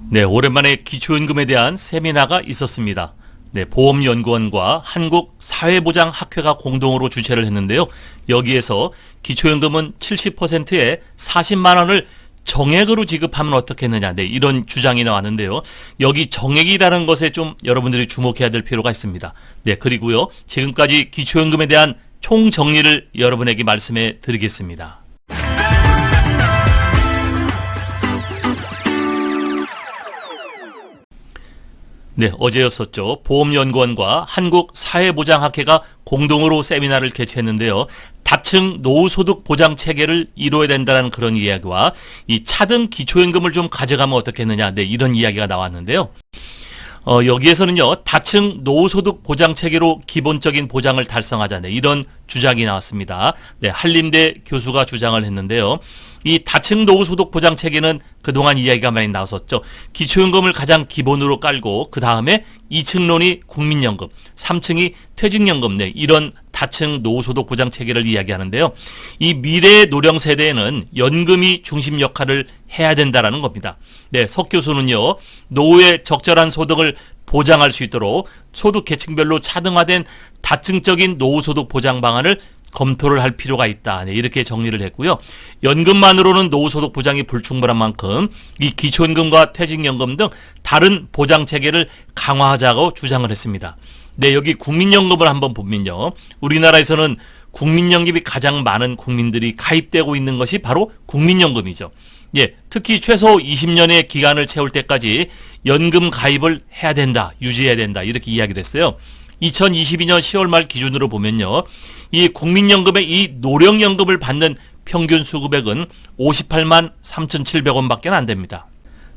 네, 오랜만에 기초연금에 대한 세미나가 있었습니다. 네, 보험연구원과 한국사회보장학회가 공동으로 주최를 했는데요. 여기에서 기초연금은 70%의 40만 원을 정액으로 지급하면 어떻겠느냐, 네, 이런 주장이 나왔는데요. 여기 정액이라는 것에 좀 여러분들이 주목해야 될 필요가 있습니다. 네, 그리고요, 지금까지 기초연금에 대한 총정리를 여러분에게 말씀해 드리겠습니다. 네, 어제였었죠. 보험연구원과 한국사회보장학회가 공동으로 세미나를 개최했는데요. 다층 노후소득 보장 체계를 이루어야 된다는 그런 이야기와 이 차등 기초연금을 좀 가져가면 어떻겠느냐, 네, 이런 이야기가 나왔는데요. 여기에서는요, 다층 노후소득 보장 체계로 기본적인 보장을 달성하자, 네, 이런 주장이 나왔습니다. 네, 한림대 교수가 주장을 했는데요. 이 다층 노후소득 보장 체계는 그동안 이야기가 많이 나왔었죠. 기초연금을 가장 기본으로 깔고 그 다음에 2층론이 국민연금, 3층이 퇴직연금, 네, 이런 다층 노후소득 보장 체계를 이야기하는데요. 이 미래의 노령 세대에는 연금이 중심 역할을 해야 된다라는 겁니다. 네, 석 교수는요, 노후에 적절한 소득을 보장할 수 있도록 소득 계층별로 차등화된 다층적인 노후소득 보장 방안을 검토를 할 필요가 있다, 네, 이렇게 정리를 했고요. 연금만으로는 노후소득 보장이 불충분한 만큼 이 기초연금과 퇴직연금 등 다른 보장 체계를 강화하자고 주장을 했습니다. 네, 여기 국민연금을 한번 보면요, 우리나라에서는 국민연금이 가장 많은 국민들이 가입되고 있는 것이 바로 국민연금이죠. 예, 특히 최소 20년의 기간을 채울 때까지 연금 가입을 해야 된다, 유지해야 된다, 이렇게 이야기를 했어요. 2022년 10월 말 기준으로 보면요, 이 국민연금의 이 노령연금을 받는 평균 수급액은 58만 3,700원 밖에 안 됩니다.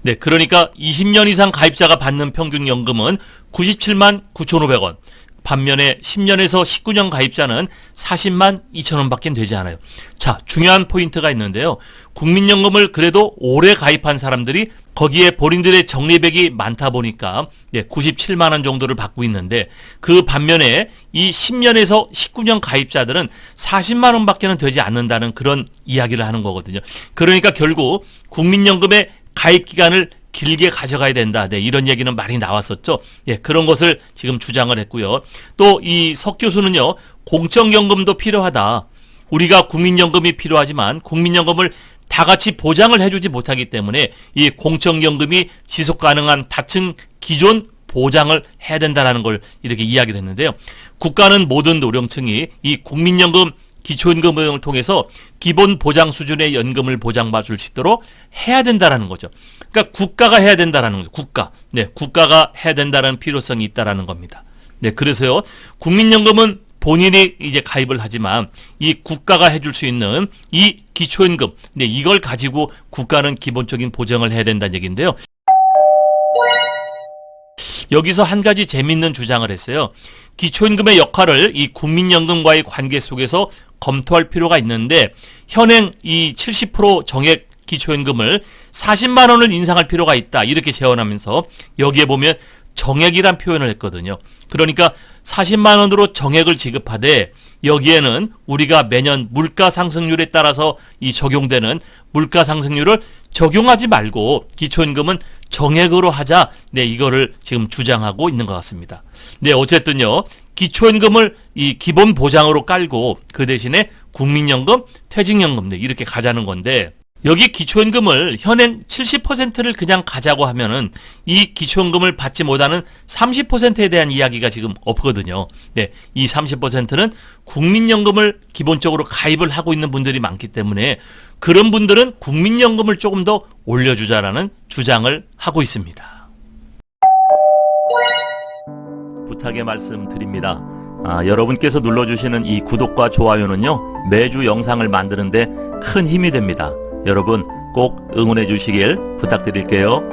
네, 그러니까 20년 이상 가입자가 받는 평균 연금은 97만 9,500원. 반면에 10년에서 19년 가입자는 40만 2천원 밖에 되지 않아요. 자, 중요한 포인트가 있는데요. 국민연금을 그래도 오래 가입한 사람들이 거기에 본인들의 적립액이 많다 보니까 97만 원 정도를 받고 있는데, 그 반면에 이 10년에서 19년 가입자들은 40만 원 밖에는 되지 않는다는 그런 이야기를 하는 거거든요. 그러니까 결국 국민연금의 가입 기간을 길게 가져가야 된다, 네, 이런 얘기는 많이 나왔었죠. 예, 그런 것을 지금 주장을 했고요. 또 이 석 교수는요, 공적연금도 필요하다. 우리가 국민연금이 필요하지만 국민연금을 다 같이 보장을 해주지 못하기 때문에 이 공적연금이 지속 가능한 다층 기존 보장을 해야 된다는 걸 이렇게 이야기를 했는데요. 국가는 모든 노령층이 이 국민연금, 기초연금 등을 통해서 기본 보장 수준의 연금을 보장받을 수 있도록 해야 된다는 거죠. 그러니까 국가가 해야 된다는 거죠. 국가. 네, 국가가 해야 된다는 필요성이 있다는 겁니다. 네, 그래서요, 국민연금은 본인이 이제 가입을 하지만 이 국가가 해줄 수 있는 이 기초연금, 네, 이걸 가지고 국가는 기본적인 보장을 해야 된다는 얘기인데요. 여기서 한 가지 재밌는 주장을 했어요. 기초연금의 역할을 이 국민연금과의 관계 속에서 검토할 필요가 있는데, 현행 이 70% 정액 기초연금을 40만 원을 인상할 필요가 있다, 이렇게 제언하면서 여기에 보면 정액이란 표현을 했거든요. 그러니까 40만 원으로 정액을 지급하되 여기에는 우리가 매년 물가 상승률에 따라서 이 적용되는 물가 상승률을 적용하지 말고 기초연금은 정액으로 하자, 네, 이거를 지금 주장하고 있는 것 같습니다. 네, 어쨌든요, 기초연금을 이 기본 보장으로 깔고 그 대신에 국민연금, 퇴직연금, 네, 이렇게 가자는 건데, 여기 기초연금을 현행 70%를 그냥 가자고 하면은 이 기초연금을 받지 못하는 30%에 대한 이야기가 지금 없거든요. 네, 이 30%는 국민연금을 기본적으로 가입을 하고 있는 분들이 많기 때문에 그런 분들은 국민연금을 조금 더 올려주자라는 주장을 하고 있습니다. 부탁의 말씀 드립니다. 여러분께서 눌러주시는 이 구독과 좋아요는요, 매주 영상을 만드는데 큰 힘이 됩니다. 여러분 꼭 응원해 주시길 부탁드릴게요.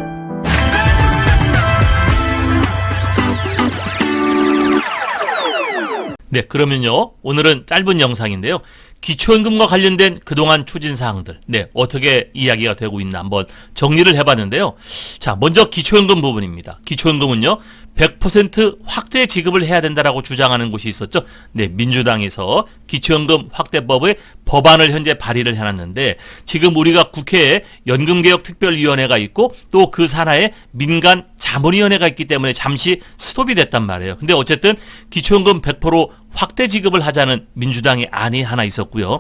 네, 그러면요, 오늘은 짧은 영상인데요, 기초연금과 관련된 그동안 추진사항들, 네, 어떻게 이야기가 되고 있나 한번 정리를 해봤는데요. 자, 먼저 기초연금 부분입니다. 기초연금은요, 100% 확대 지급을 해야 된다라고 주장하는 곳이 있었죠. 네, 민주당에서 기초연금 확대법의 법안을 현재 발의를 해놨는데 지금 우리가 국회에 연금개혁특별위원회가 있고 또 그 산하에 민간 자문위원회가 있기 때문에 잠시 스톱이 됐단 말이에요. 근데 어쨌든 기초연금 100% 확대 지급을 하자는 민주당의 안이 하나 있었고요.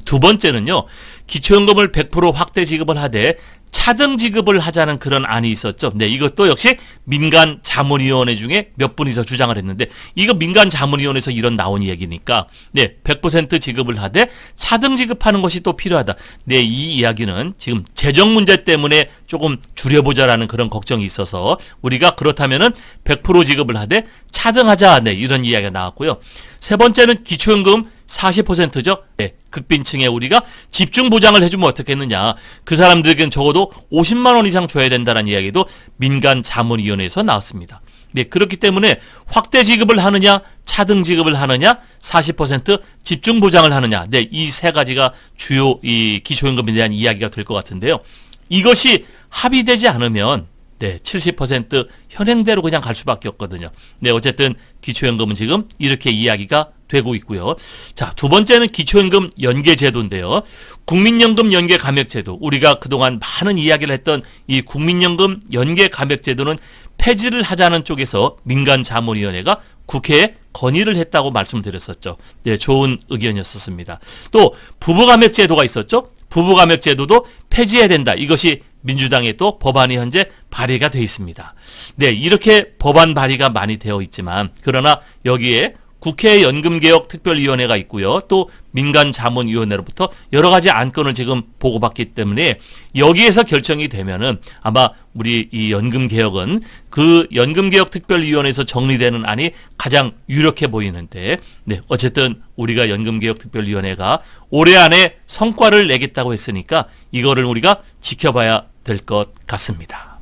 두 번째는요, 기초연금을 100% 확대 지급을 하되 차등 지급을 하자는 그런 안이 있었죠. 네, 이것도 역시 민간 자문위원회 중에 몇 분이서 주장을 했는데 이거 민간 자문위원회에서 이런 나온 얘기니까 네, 100% 지급을 하되 차등 지급하는 것이 또 필요하다. 네, 이 이야기는 지금 재정 문제 때문에 조금 줄여보자라는 그런 걱정이 있어서 우리가 그렇다면은 100% 지급을 하되 차등하자. 네, 이런 이야기가 나왔고요. 세 번째는 기초연금 40%죠. 네, 극빈층에 우리가 집중 보장을 해주면 어떻겠느냐. 그 사람들에게는 적어도 50만 원 이상 줘야 된다는 이야기도 민간 자문위원회에서 나왔습니다. 네, 그렇기 때문에 확대 지급을 하느냐, 차등 지급을 하느냐, 40% 집중 보장을 하느냐. 네, 이 세 가지가 주요 이 기초연금에 대한 이야기가 될 것 같은데요. 이것이 합의되지 않으면 네, 70% 현행대로 그냥 갈 수밖에 없거든요. 네, 어쨌든 기초연금은 지금 이렇게 이야기가 되고 있고요. 자, 두 번째는 기초연금 연계제도인데요. 국민연금 연계감액제도, 우리가 그동안 많은 이야기를 했던 이 국민연금 연계감액제도는 폐지를 하자는 쪽에서 민간자문위원회가 국회에 건의를 했다고 말씀드렸었죠. 네, 좋은 의견이었습니다. 또 부부감액제도가 있었죠. 부부감액제도도 폐지해야 된다. 이것이 민주당의 또 법안이 현재 발의가 되어 있습니다. 네, 이렇게 법안 발의가 많이 되어 있지만 그러나 여기에 국회 연금개혁특별위원회가 있고요. 또 민간자문위원회로부터 여러 가지 안건을 지금 보고받기 때문에 여기에서 결정이 되면은 아마 우리 이 연금개혁은 그 연금개혁특별위원회에서 정리되는 안이 가장 유력해 보이는데 네, 어쨌든 우리가 연금개혁특별위원회가 올해 안에 성과를 내겠다고 했으니까 이거를 우리가 지켜봐야 될 것 같습니다.